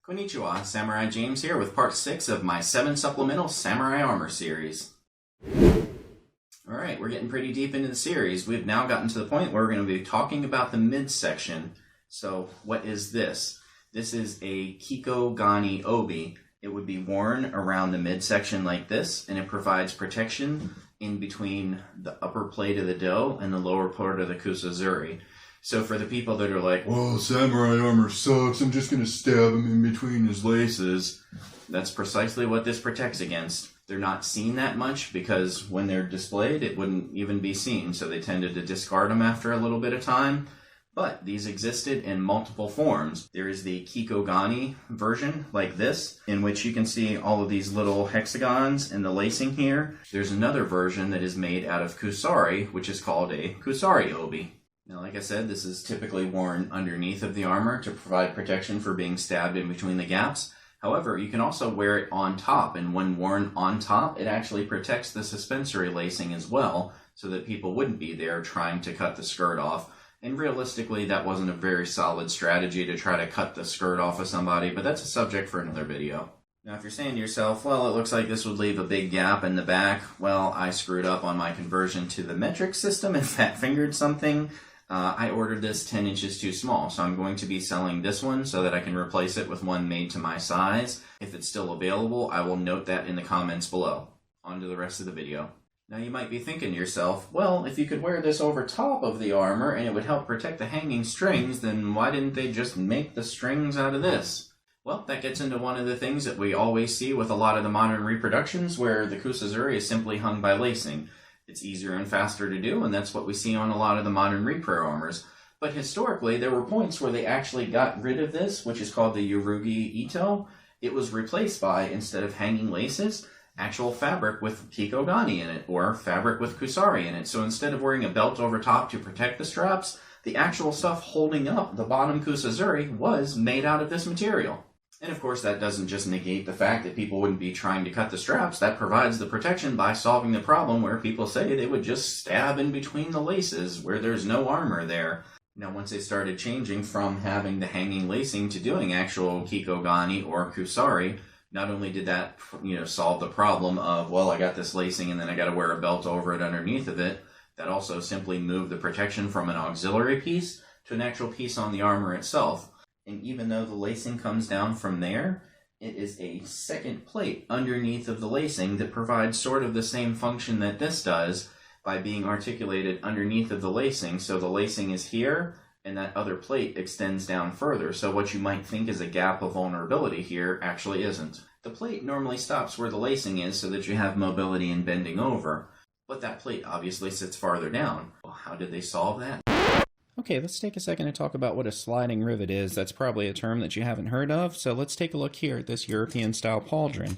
Konnichiwa, Samurai James here with part 6 of my 7 Supplemental Samurai Armor series. Alright, we're getting pretty deep into the series. We've now gotten to the point where we're going to be talking about the midsection. So, what is this? This is a kikko gane obi. It would be worn around the midsection like this, and it provides protection in between the upper plate of the do and the lower part of the kusazuri. So for the people that are like, whoa, samurai armor sucks, I'm just going to stab him in between his laces, that's precisely what this protects against. They're not seen that much because when they're displayed, it wouldn't even be seen, so they tended to discard them after a little bit of time. But these existed in multiple forms. There is the kikko gane version, like this, in which you can see all of these little hexagons in the lacing here. There's another version that is made out of kusari, which is called a kusari obi. Now, like I said, this is typically worn underneath of the armor to provide protection for being stabbed in between the gaps. However, you can also wear it on top, and when worn on top, it actually protects the suspensory lacing as well, so that people wouldn't be there trying to cut the skirt off. And realistically, that wasn't a very solid strategy to try to cut the skirt off of somebody, but that's a subject for another video. Now, if you're saying to yourself, well, it looks like this would leave a big gap in the back, well, I screwed up on my conversion to the metric system and fat-fingered something. I ordered this 10 inches too small, so I'm going to be selling this one so that I can replace it with one made to my size. If it's still available, I will note that in the comments below. On to the rest of the video. Now you might be thinking to yourself, well, if you could wear this over top of the armor and it would help protect the hanging strings, then why didn't they just make the strings out of this? Well, that gets into one of the things that we always see with a lot of the modern reproductions where the kusazuri is simply hung by lacing. It's easier and faster to do, and that's what we see on a lot of the modern repro armors. But historically, there were points where they actually got rid of this, which is called the Yurugi Ito. It was replaced by, instead of hanging laces, actual fabric with kikko gane in it, or fabric with kusari in it. So instead of wearing a belt over top to protect the straps, the actual stuff holding up the bottom kusazuri was made out of this material. And of course, that doesn't just negate the fact that people wouldn't be trying to cut the straps. That provides the protection by solving the problem where people say they would just stab in between the laces where there's no armor there. Now, once they started changing from having the hanging lacing to doing actual kikko gane or kusari, not only did that, solve the problem of, well, I got this lacing and then I got to wear a belt over it underneath of it, that also simply moved the protection from an auxiliary piece to an actual piece on the armor itself. And even though the lacing comes down from there, it is a second plate underneath of the lacing that provides sort of the same function that this does by being articulated underneath of the lacing. So the lacing is here, and that other plate extends down further. So what you might think is a gap of vulnerability here actually isn't. The plate normally stops where the lacing is so that you have mobility in bending over. But that plate obviously sits farther down. Well, how did they solve that? Okay, let's take a second to talk about what a sliding rivet is. That's probably a term that you haven't heard of, so let's take a look here at this European-style pauldron.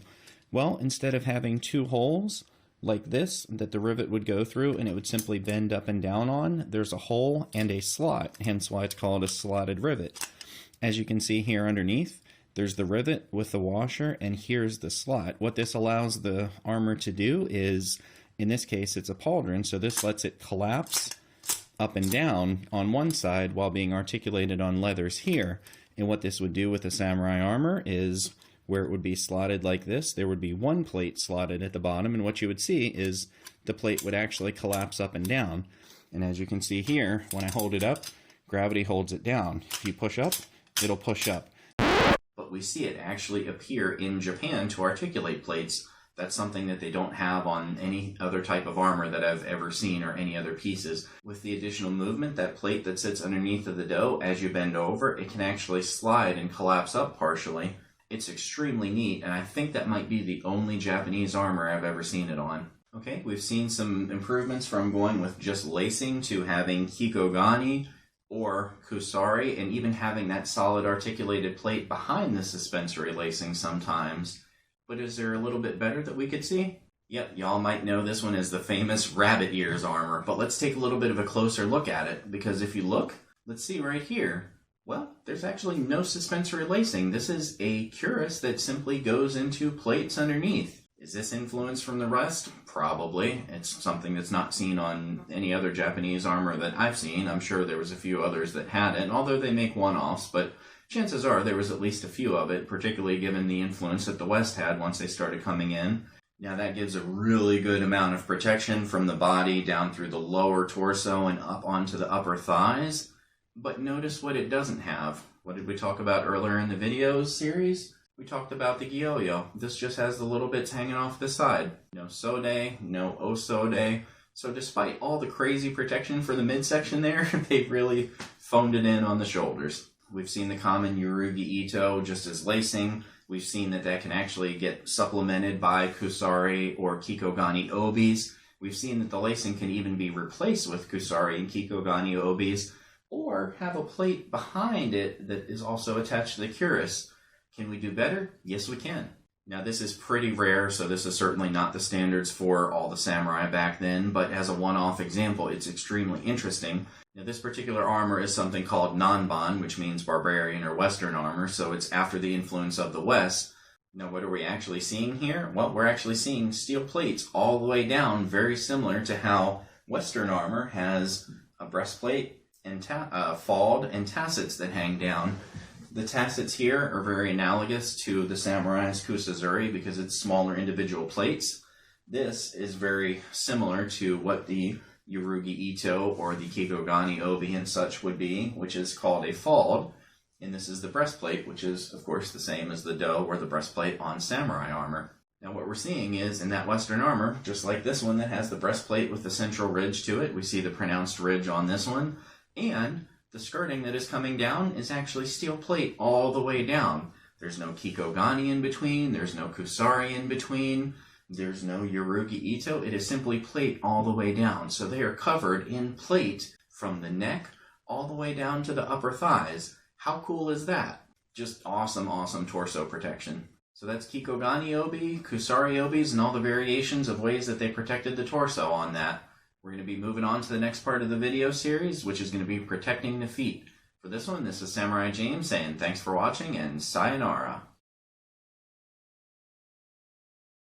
Well, instead of having two holes like this that the rivet would go through and it would simply bend up and down on, there's a hole and a slot, hence why it's called a slotted rivet. As you can see here underneath, there's the rivet with the washer, and here's the slot. What this allows the armor to do is, in this case, it's a pauldron, so this lets it collapse up and down on one side while being articulated on leathers here. And what this would do with the samurai armor is where it would be slotted like this, there would be one plate slotted at the bottom, and what you would see is the plate would actually collapse up and down. And as you can see here, when I hold it up, gravity holds it down. If you push up, it'll push up. But we see it actually appear in Japan to articulate plates. That's something that they don't have on any other type of armor that I've ever seen or any other pieces. With the additional movement, that plate that sits underneath of the do, as you bend over, it can actually slide and collapse up partially. It's extremely neat, and I think that might be the only Japanese armor I've ever seen it on. Okay, we've seen some improvements from going with just lacing to having kikko gane or kusari, and even having that solid articulated plate behind the suspensory lacing sometimes. But is there a little bit better that we could see? Yep, y'all might know this one as the famous rabbit ears armor, but let's take a little bit of a closer look at it, because if you look, let's see right here, well, there's actually no suspensory lacing. This is a cuirass that simply goes into plates underneath. Is this influence from the rest? Probably. It's something that's not seen on any other Japanese armor that I've seen. I'm sure there was a few others that had it, although they make one-offs, but chances are there was at least a few of it, particularly given the influence that the West had once they started coming in. Now that gives a really good amount of protection from the body down through the lower torso and up onto the upper thighs. But notice what it doesn't have. What did we talk about earlier in the videos series? We talked about the gyoyo. This just has the little bits hanging off the side. No sode, no osode. So despite all the crazy protection for the midsection there, they've really phoned it in on the shoulders. We've seen the common Yorugi Ito just as lacing. We've seen that can actually get supplemented by kusari or kikko gane obis. We've seen that the lacing can even be replaced with kusari and kikko gane obis, or have a plate behind it that is also attached to the cuirass. Can we do better? Yes, we can. Now, this is pretty rare, so this is certainly not the standards for all the samurai back then, but as a one-off example, it's extremely interesting. Now, this particular armor is something called Nanban, which means barbarian or Western armor, so it's after the influence of the West. Now, what are we actually seeing here? Well, we're actually seeing steel plates all the way down, very similar to how Western armor has a breastplate and falde and tassets that hang down. The tassets here are very analogous to the samurai's kusazuri because it's smaller individual plates. This is very similar to what the Yorugi Ito or the kikko gane obi and such would be, which is called a falde. And this is the breastplate, which is, of course, the same as the do or the breastplate on samurai armor. Now, what we're seeing is in that Western armor, just like this one that has the breastplate with the central ridge to it, we see the pronounced ridge on this one, and the skirting that is coming down is actually steel plate all the way down. There's no kikko gane in between, there's no kusari in between, there's no Yorugi Ito. It is simply plate all the way down. So they are covered in plate from the neck all the way down to the upper thighs. How cool is that? Just awesome, awesome torso protection. So that's kikko gane obi, kusari obis, and all the variations of ways that they protected the torso on that. We're going to be moving on to the next part of the video series, which is going to be protecting the feet. For this one, this is Samurai James saying thanks for watching and sayonara.